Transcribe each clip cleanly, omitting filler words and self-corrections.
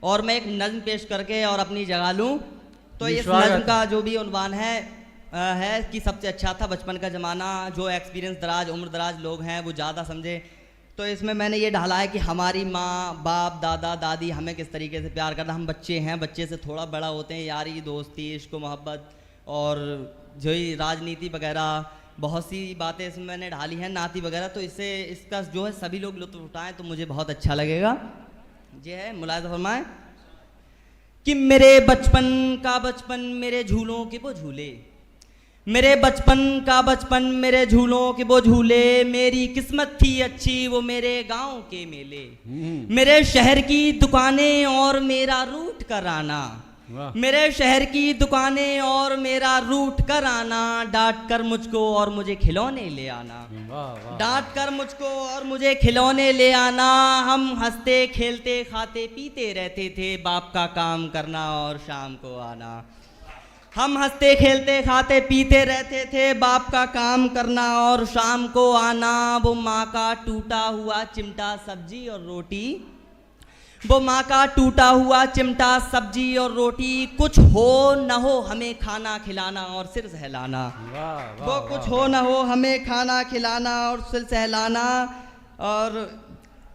और मैं एक नज्म पेश करके और अपनी जगह लूँ। तो इस नज्म का जो भी उन्वान है कि सबसे अच्छा था बचपन का ज़माना, जो एक्सपीरियंस दराज उम्र दराज लोग हैं वो ज़्यादा समझे। तो इसमें मैंने ये ढाला है कि हमारी माँ बाप दादा दादी हमें किस तरीके से प्यार करता। हम बच्चे हैं, बच्चे से थोड़ा बड़ा होते हैं, यारी दोस्ती इश्क मोहब्बत और जो ही राजनीति वगैरह बहुत सी बातें इसमें मैंने ढाली हैं, नाती वगैरह। तो इससे इसका जो है सभी लोग लुत्फ़ उठाएं तो मुझे बहुत अच्छा लगेगा। ये है, मुलाहिज़ा फरमाएं कि मेरे बचपन का बचपन मेरे झूलों के वो झूले, मेरे बचपन का बचपन मेरे झूलों के वो झूले, मेरी किस्मत थी अच्छी वो मेरे गांव के मेले, मेरे शहर की दुकानें और मेरा रूट कर आना, मेरे शहर की दुकानें और मेरा रूट कर आना, डांट कर मुझको और मुझे खिलौने ले आना, डांट कर मुझको और मुझे खिलौने ले आना। हम हंसते खेलते खाते पीते रहते थे, बाप का काम करना और शाम को आना। हम हंसते खेलते खाते पीते रहते थे, बाप का काम करना और शाम को आना। वो माँ का टूटा हुआ चिमटा सब्जी और रोटी, वो माँ का टूटा हुआ चिमटा सब्जी और रोटी, कुछ हो न हो हमें खाना खिलाना और सिर सहलाना। वो कुछ हो न हो हमें खाना खिलाना और सिर सहलाना। और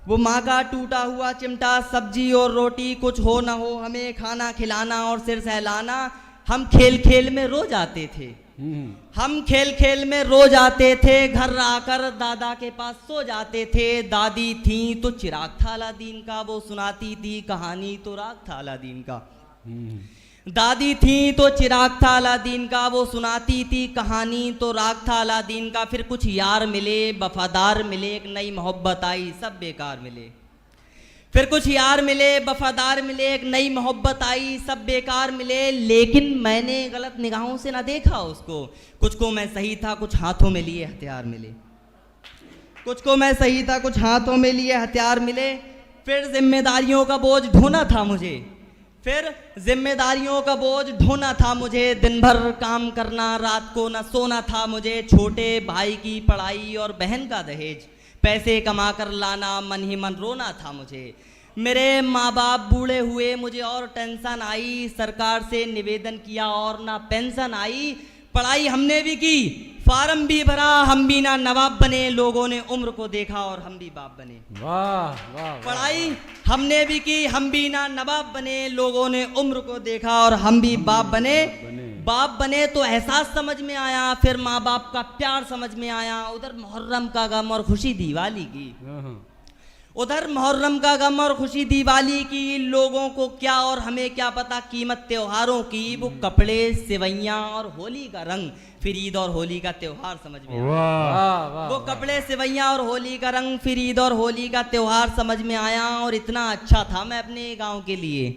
वो माँ का टूटा हुआ चिमटा सब्जी और रोटी, कुछ हो न हो हमें खाना खिलाना और सिर सहलाना। हम खेल खेल में रो जाते थे, हम खेल खेल में रो जाते थे, घर आकर दादा के पास सो जाते थे। दादी थी तो चिराग था अलादीन का, वो सुनाती थी कहानी तो राग था अलादीन का। दादी थी तो चिराग था अलादीन का, वो सुनाती थी कहानी तो राग था अलादीन का। फिर कुछ यार मिले वफादार मिले, एक नई मोहब्बत आई सब बेकार मिले। फिर कुछ यार मिले वफादार मिले, एक नई मोहब्बत आई सब बेकार मिले। लेकिन मैंने गलत निगाहों से ना देखा उसको, कुछ को मैं सही था कुछ हाथों में लिए हथियार मिले, कुछ को मैं सही था कुछ हाथों में लिए हथियार मिले। फिर जिम्मेदारियों का बोझ ढोना था मुझे, फिर जिम्मेदारियों का बोझ ढोना था मुझे। दिन भर काम करना रात को न सोना था मुझे। छोटे भाई की पढ़ाई और बहन का दहेज, पैसे कमा कर लाना मन ही मन रोना था मुझे। मेरे माँ बाप बूढ़े हुए मुझे और टेंशन आई, सरकार से निवेदन किया और ना पेंशन आई। पढ़ाई हमने भी की फार्म भी भरा, हम भी ना नवाब बने, लोगों ने उम्र को देखा और हम भी बाप बने। वाह वाह। पढ़ाई हमने भी की हम भी ना नवाब बने, लोगों ने उम्र को देखा और हम भी बाप बने। बाप बने तो एहसास समझ में आया, फिर माँ बाप का प्यार समझ में आया। उधर मुहर्रम का गम और खुशी दिवाली की, उधर मुहर्रम का गम और खुशी दिवाली की। लोगों को क्या और हमें क्या पता कीमत त्योहारों की। वो कपड़े सिवैयाँ और होली का रंग, फिर ईद और होली का त्योहार समझ में आया। वो कपड़े सिवैयाँ और होली का रंग, फिर ईद और होली का त्योहार समझ में आया। और इतना अच्छा था मैं अपने गाँव के लिए,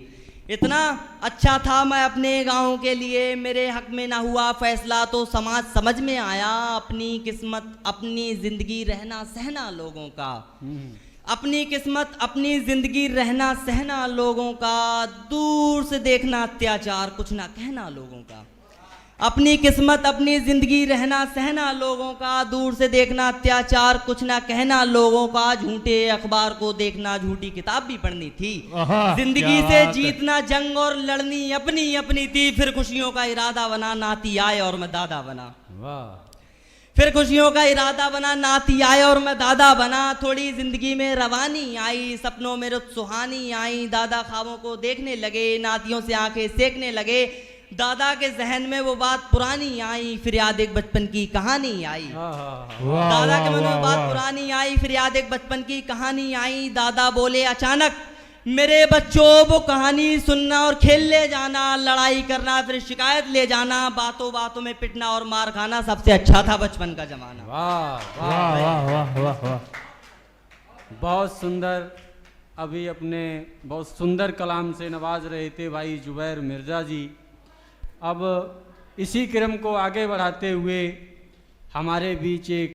इतना अच्छा था मैं अपने गांव के लिए। मेरे हक में ना हुआ फैसला तो समाज समझ में आया। अपनी किस्मत अपनी जिंदगी रहना सहना लोगों का, अपनी किस्मत अपनी जिंदगी रहना सहना लोगों का। दूर से देखना अत्याचार कुछ ना कहना लोगों का, अपनी किस्मत अपनी जिंदगी रहना सहना लोगों का। दूर से देखना अत्याचार कुछ ना कहना लोगों का। झूठे अखबार को देखना झूठी किताब भी पढ़नी थी। जिंदगी से जीतना जंग और लड़नी अपनी अपनी थी। फिर खुशियों का इरादा बना नाती आए और मैं दादा बना। फिर खुशियों का इरादा बना नाती आए और मैं दादा बना। थोड़ी जिंदगी में रवानी आई, सपनों में रुत सुहानी आई। दादा ख्वाबों को देखने लगे, नातियों से आंखें सेकने लगे। दादा के जहन में वो बात पुरानी आई, फिर याद एक बचपन की कहानी आई। दादा के मन में बात पुरानी आई, फिर याद एक बचपन की कहानी आई। दादा बोले अचानक मेरे बच्चों वो कहानी सुनना और खेल ले जाना, लड़ाई करना फिर शिकायत ले जाना, बातों बातों में पिटना और मार खाना सबसे अच्छा था बचपन का जमाना। वाह वाह वाह वाह वाह वाह, बहुत सुंदर। अभी अपने बहुत सुंदर कलाम से नवाज रहे थे भाई जुबैर मिर्जा जी। अब इसी क्रम को आगे बढ़ाते हुए हमारे बीच एक